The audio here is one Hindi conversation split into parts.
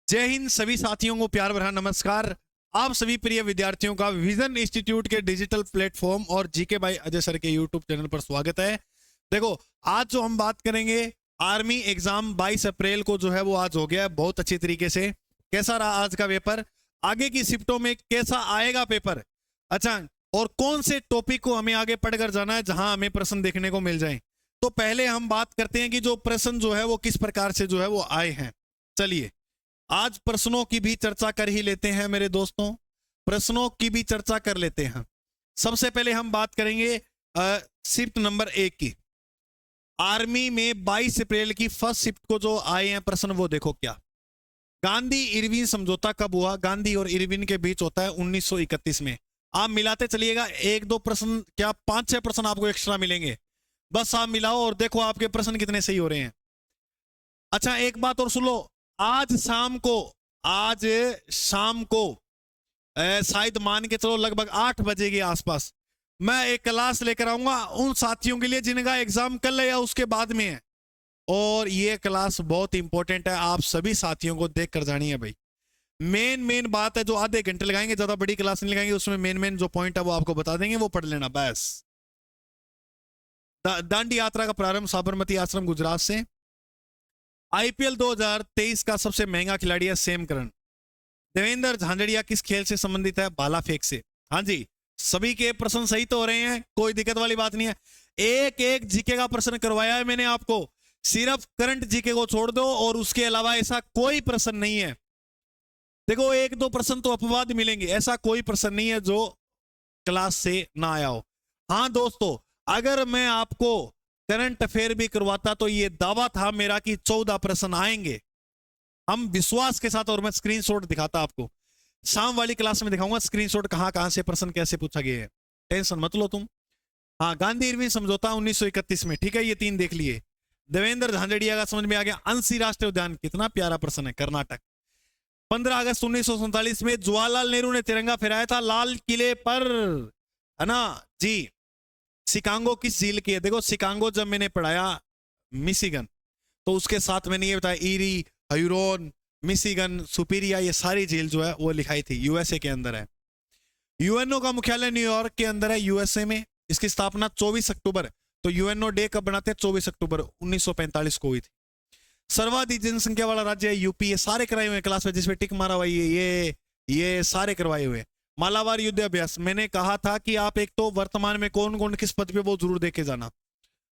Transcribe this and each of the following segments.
जय हिंद सभी साथियों को प्यार भरा नमस्कार। आप सभी प्रिय विद्यार्थियों का विजन इंस्टीट्यूट के डिजिटल प्लेटफॉर्म और जीके बाय अजय सर के यूट्यूब चैनल पर स्वागत है। देखो, आज जो हम बात करेंगे, आर्मी एग्जाम 22 अप्रैल को जो है वो आज हो गया है बहुत अच्छी तरीके से। कैसा रहा आज का पेपर, आगे की शिफ्टों में कैसा आएगा पेपर, अच्छा, और कौन से टॉपिक को हमें आगे पढ़कर जाना है जहां हमें प्रश्न देखने को मिल जाए। तो पहले हम बात करते हैं कि जो प्रश्न जो है वो किस प्रकार से जो है वो आए हैं। चलिए, आज प्रश्नों की भी चर्चा कर ही लेते हैं मेरे दोस्तों, प्रश्नों की भी चर्चा कर लेते हैं। सबसे पहले हम बात करेंगे शिफ्ट नंबर 1 की। आर्मी में 22 अप्रैल की फर्स्ट शिफ्ट को जो आए हैं प्रश्न, वो देखो क्या। गांधी इरविन समझौता कब हुआ? गांधी और इरविन के बीच होता है 1931 में। आप मिलाते चलिएगा, एक दो प्रश्न क्या 5-6 प्रश्न आपको एक्स्ट्रा मिलेंगे, बस आप मिलाओ और देखो आपके प्रश्न कितने सही हो रहे हैं। अच्छा, एक बात और सुन लो, आज शाम को शायद मान के चलो लगभग 8 बजे के आसपास मैं एक क्लास लेकर आऊंगा उन साथियों के लिए जिनका एग्जाम कल या उसके बाद में है, और ये क्लास बहुत इंपॉर्टेंट है, आप सभी साथियों को देख कर जानी है भाई। मेन बात है जो आधे घंटे लगाएंगे, ज्यादा बड़ी क्लास नहीं लगाएंगे, उसमें मेन जो पॉइंट है वो आपको बता देंगे, वो पढ़ लेना बस। दांडी यात्रा का प्रारंभ साबरमती आश्रम गुजरात से। आईपीएल 2023 का सबसे महंगा खिलाड़ी है सैम करन। देवेंद्र झांझड़िया किस खेल से संबंधित है? भाला फेंक से। हाँ जी, सभी के प्रश्न सही तो हो रहे हैं, कोई दिक्कत वाली बात नहीं है। एक एक जीके का प्रश्न करवाया है मैंने आपको, सिर्फ करंट जीके को छोड़ दो और उसके अलावा ऐसा कोई प्रश्न नहीं है। देखो, एक दो प्रश्न तो अपवाद मिलेंगे, ऐसा कोई प्रश्न नहीं है जो क्लास से ना आया हो। हाँ दोस्तों, अगर मैं आपको करंट अफेयर भी करवाता तो ये दावा था मेरा कि 14 प्रश्न आएंगे, हम विश्वास के साथ, और मैं स्क्रीनशॉट दिखाता आपको। शाम वाली क्लास में दिखाऊंगा स्क्रीनशॉट कहां से प्रश्न कैसे पूछा गया है, टेंशन मत लो तुम। हाँ, गांधी इरविन समझौता 1931 में, ठीक है, ये 3 देख लिए। देवेंद्र झांझड़िया का समझ में आ गया। अंशी राष्ट्रीय उद्यान, कितना प्यारा प्रश्न है, कर्नाटक। 15 अगस्त 1947 में जवाहरलाल नेहरू ने तिरंगा फहराया था लाल किले पर, है ना जी। शिकागो किस झील की है? देखो, शिकागो जब मैंने पढ़ाया मिशिगन, तो उसके साथ मैंने ये बताया ईरी, ह्यूरोन, मिशिगन, सुपीरिया, ये सारी झील जो है वो लिखाई थी, यूएसए के अंदर है। यूएनओ का मुख्यालय न्यूयॉर्क के अंदर है, यूएसए में। इसकी स्थापना 24 अक्टूबर, तो यूएनओ डे कब बनाते हैं? 24 अक्टूबर 1945 को हुई थी। सर्वाधिक जनसंख्या वाला राज्य है यूपी। ये सारे कराए हुए क्लास में, जिसमें टिक मारा हुआ ये सारे करवाए हुए। मालाबार युद्ध अभ्यास, मैंने कहा था कि आप एक तो वर्तमान में कौन कौन किस पद पे वो जरूर देखे जाना।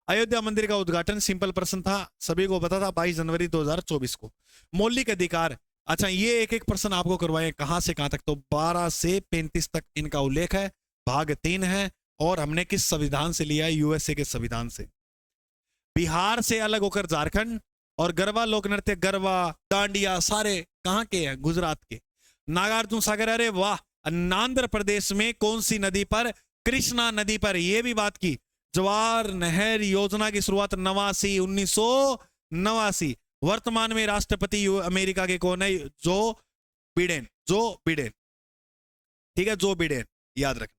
अयोध्या मंदिर का उद्घाटन, सिंपल प्रश्न था, सभी को पता था, 22 जनवरी 2024 को। मौलिक अधिकार, अच्छा, ये एक एक प्रश्न आपको करवाए कहां से कहां तक, तो 12 से 35 तक इनका उल्लेख है, भाग 3 है, और हमने किस संविधान से लिया है? यूएसए के संविधान से। बिहार से अलग होकर झारखंड, और गरबा लोक नृत्य, गरबा, डांडिया, सारे कहां के हैं? गुजरात के। नागार्जुन सागर, अरे वाह। आंध्र प्रदेश में कौन सी नदी पर? कृष्णा नदी पर, यह भी बात की। जवाहर नहर योजना की शुरुआत 1989। वर्तमान में राष्ट्रपति अमेरिका के कौन है? जो बिडेन, ठीक है, जो बिडेन, याद रखना।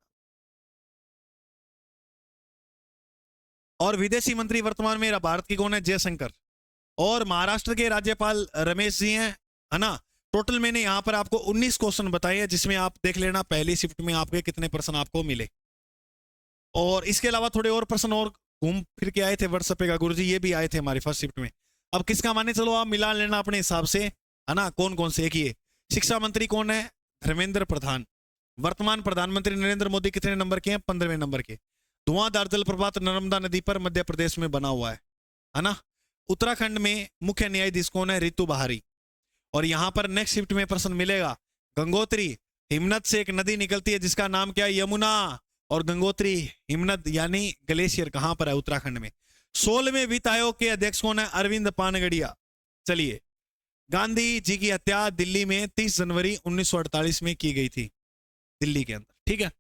और विदेशी मंत्री वर्तमान में भारत की कौन है? जयशंकर। और महाराष्ट्र के राज्यपाल रमेश जी हैं, है ना। टोटल मैंने यहां पर आपको 19 क्वेश्चन बताए हैं, जिसमें आप देख लेना पहली शिफ्ट में आपके कितने प्रश्न आपको मिले। और इसके अलावा थोड़े और प्रश्न और घूम फिर के आए थे व्हाट्सएप पे, गुरुजी ये भी आए थे हमारी फर्स्ट शिफ्ट में। अब किसका माने, चलो आप मिला लेना अपने हिसाब से, है ना, कौन कौन से। एक ये शिक्षा मंत्री कौन है? धर्मेंद्र प्रधान। वर्तमान प्रधानमंत्री नरेंद्र मोदी कितने नंबर के हैं? 15वें नंबर के। धुआंधार जलप्रपात नर्मदा नदी पर मध्य प्रदेश में बना हुआ है ना। उत्तराखंड में मुख्य न्यायाधीश कौन है? रितु बहारी। और यहां पर नेक्स्ट शिफ्ट में प्रश्न मिलेगा, गंगोत्री हिमनद से एक नदी निकलती है जिसका नाम क्या है? यमुना। और गंगोत्री हिमनद यानी ग्लेशियर कहां पर है? उत्तराखंड में। 16वें वित्त आयोग के अध्यक्ष कौन है? अरविंद पानगड़िया। चलिए, गांधी जी की हत्या दिल्ली में 30 जनवरी 1948 में की गई थी, दिल्ली के अंदर, ठीक है,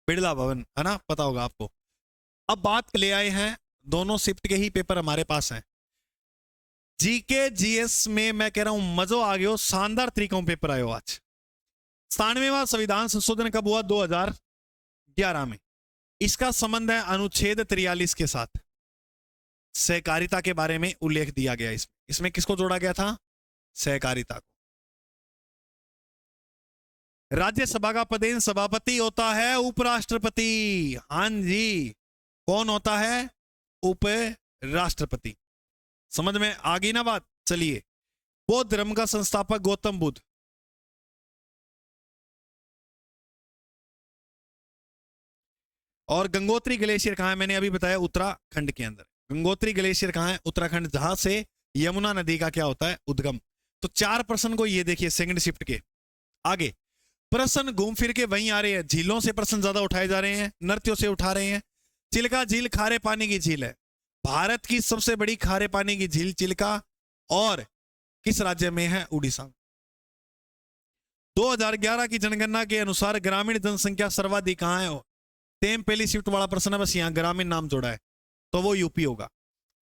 बिड़ला भवन, है ना, पता होगा आपको। अब बात ले आए हैं, दोनों शिफ्ट के ही पेपर हमारे पास हैं। जीके जीएस में मैं कह रहा हूं मजो आ गयो, शानदार तरीकों पेपर आयो आज। 97वां संविधान संशोधन कब हुआ? 2011 में। इसका संबंध है अनुच्छेद 43 के साथ। सहकारिता के बारे में उल्लेख दिया गया इसमें किसको जोड़ा गया था? सहकारिता को। राज्यसभा का पदेन सभापति होता है उपराष्ट्रपति। हाँ जी, कौन होता है? उपराष्ट्रपति। समझ में आ गई ना बात? चलिए, बौद्ध धर्म का संस्थापक गौतम बुद्ध। और गंगोत्री ग्लेशियर कहां है? मैंने अभी बताया उत्तराखंड के अंदर। गंगोत्री ग्लेशियर कहां है? उत्तराखंड, जहां से यमुना नदी का क्या होता है? उद्गम। तो 4 प्रश्न को ये देखिए सेकंड शिफ्ट के। आगे प्रश्न घूम फिर के वहीं आ रहे हैं। झीलों से प्रश्न ज्यादा उठाए जा रहे हैं, नृत्यों से उठा रहे हैं। चिल्का झील खारे पानी की झील है, भारत की सबसे बड़ी खारे पानी की झील चिल्का, और किस राज्य में है? उड़ीसा। 2011 की जनगणना के अनुसार ग्रामीण जनसंख्या सर्वाधिक कहां है? सेम पहली शिफ्ट वाला प्रश्न है, बस यहां ग्रामीण नाम जोड़ा है, तो वो यूपी होगा।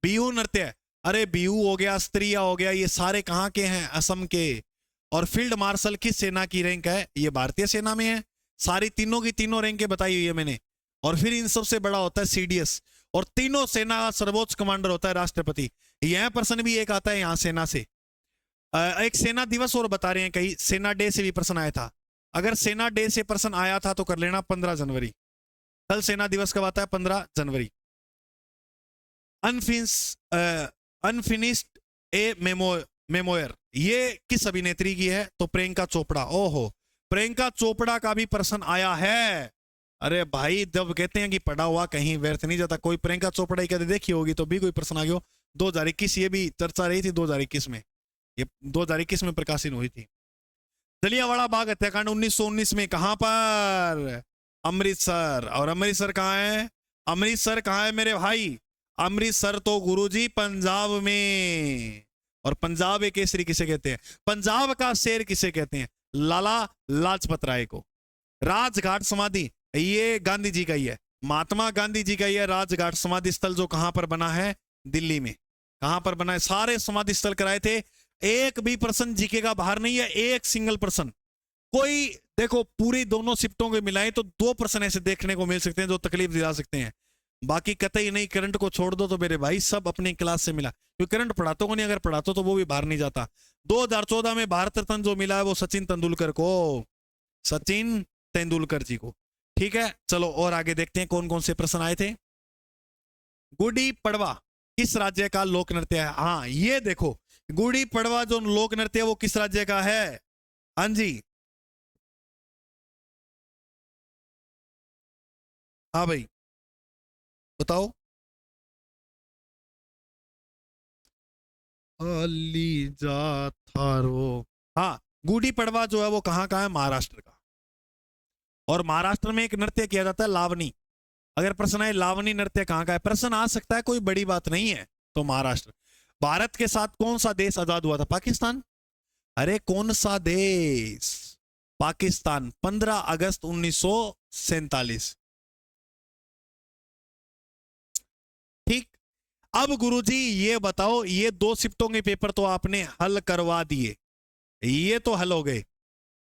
बिहू नृत्य, अरे बिहू हो गया, स्त्रिया हो गया, ये सारे कहां के हैं? असम के। और फील्ड मार्शल किस सेना की रैंक है? ये भारतीय सेना में है। सारी तीनों की तीनों रैंकें बताई हुई है मैंने। और फिर इन सबसे बड़ा होता है सीडीएस, और तीनों सेना का सर्वोच्च कमांडर होता है राष्ट्रपति। यह प्रश्न भी एक आता है यहां सेना से। एक सेना दिवस और बता रहे हैं, कहीं सेना डे से भी प्रश्न आया था। अगर सेना डे से प्रश्न आया था तो कर लेना 15 जनवरी। कल सेना दिवस कब आता है? 15 जनवरी। अनफिनिश्ड ए मेमोयर, ये किस अभिनेत्री की है? तो प्रियंका चोपड़ा। ओहो, प्रियंका चोपड़ा का भी प्रश्न आया है। अरे भाई, जब कहते हैं कि पढ़ा हुआ कहीं व्यर्थ नहीं जाता। कोई प्रियंका चोपड़ा ही कभी देखी होगी तो भी कोई प्रश्न आ गया। 2021 ये भी चर्चा रही थी 2021 में, ये 2021 में प्रकाशित हुई थी। जलियांवाला बाग हत्याकांड 1919 में कहां पर? अमृतसर। और अमृतसर कहां है? अमृतसर कहां है मेरे भाई? अमृतसर तो गुरुजी पंजाब में। और पंजाब ए केसरी किसे कहते हैं? पंजाब का शेर किसे कहते हैं? लाला लाजपत राय को। राजघाट समाधि, ये गांधी जी का ही है, महात्मा गांधी जी का ही है। राजघाट समाधि स्थल जो कहां पर बना है? दिल्ली में। कहां पर बना है? सारे समाधि स्थल कराए थे। एक भी प्रश्न जीके का बाहर नहीं है, एक सिंगल प्रश्न। कोई देखो, पूरी दोनों शिफ्टों को मिलाएं तो 2 प्रश्न ऐसे देखने को मिल सकते हैं जो तकलीफ दिला सकते हैं। बाकी कतई नहीं। करंट को छोड़ दो तो मेरे भाई सब अपनी क्लास से मिला, क्योंकि करंट पढ़ाते को नहीं, अगर पढ़ाते तो वो भी बाहर नहीं जाता। 2014 में भारत रत्न जो मिला है वो सचिन तेंदुलकर को, सचिन तेंदुलकर जी को। ठीक है, चलो और आगे देखते हैं कौन कौन से प्रश्न आए थे। गुड़ी पड़वा किस राज्य का लोक नृत्य है? हाँ, ये देखो, गुड़ी पड़वा जो लोक नृत्य है वो किस राज्य का है? हाँ जी, हाँ भाई बताओ। अलीजा थारो। हाँ, गुड़ी पड़वा जो है वो कहां का है? महाराष्ट्र का। और महाराष्ट्र में एक नृत्य किया जाता है लावनी। अगर प्रश्न है लावनी नृत्य कहां का है, प्रश्न आ सकता है, कोई बड़ी बात नहीं है। तो महाराष्ट्र। भारत के साथ कौन सा देश आजाद हुआ था? पाकिस्तान। अरे कौन सा देश? पाकिस्तान, 15 अगस्त 1947। ठीक। अब गुरुजी ये बताओ, ये 2 शिफ्टों के पेपर तो आपने हल करवा दिए, ये तो हल हो गए।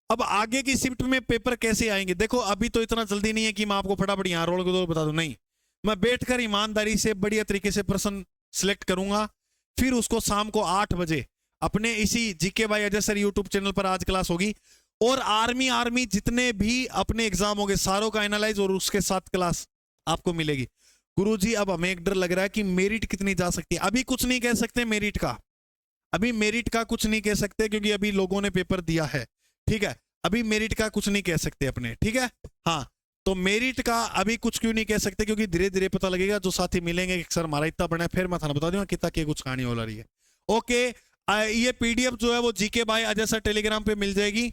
अब आगे की शिफ्ट में पेपर कैसे आएंगे? देखो, अभी तो इतना जल्दी नहीं है कि मैं आपको फटाफट यहां रोल को बता दूं, नहीं। मैं बैठकर ईमानदारी से बढ़िया तरीके से प्रश्न सिलेक्ट करूंगा, फिर उसको शाम को 8 बजे अपने इसी GK by Ajay sir YouTube channel पर आज क्लास होगी। और आर्मी जितने भी अपने एग्जाम होंगे सारों का एनालाइज और उसके साथ क्लास आपको मिलेगी। गुरुजी अब हमें एक डर लग रहा है कि मेरिट कितनी जा सकती है। अभी कुछ नहीं कह सकते मेरिट का, अभी मेरिट का कुछ नहीं कह सकते क्योंकि अभी लोगों ने पेपर दिया है। ठीक है, अभी मेरिट का कुछ नहीं कह सकते अपने। ठीक है, हाँ, तो मेरिट का अभी कुछ क्यों नहीं कह सकते? क्योंकि धीरे धीरे पता लगेगा, जो साथी मिलेंगे कि सर हमारा इतना बना है, फिर मैं थाना बता दूंगा कितना की कुछ कहानी हो रही है। ओके, ये पीडीएफ जो है वो GK by Ajay sir Telegram पे मिल जाएगी,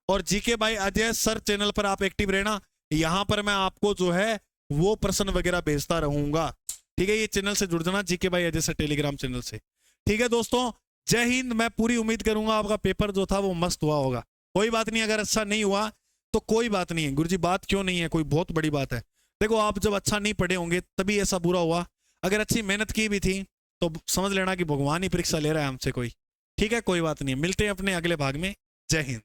और GK by Ajay sir channel पर आप एक्टिव रहना। यहां पर मैं आपको जो है वो प्रश्न वगैरह भेजता रहूंगा। ठीक है, ये चैनल से जुड़ जाना, GK by Ajay sir Telegram channel से। ठीक है दोस्तों, जय हिंद। मैं पूरी उम्मीद करूंगा आपका पेपर जो था वो मस्त हुआ होगा। कोई बात नहीं, अगर अच्छा नहीं हुआ तो कोई बात नहीं है गुरुजी, बात क्यों नहीं है, कोई बहुत बड़ी बात है। देखो, आप जब अच्छा नहीं पढ़े होंगे तभी ऐसा बुरा हुआ, अगर अच्छी मेहनत की भी थी तो समझ लेना कि भगवान ही परीक्षा ले रहा है हमसे कोई। ठीक है, कोई बात नहीं, मिलते हैं अपने अगले भाग में। जय हिंद।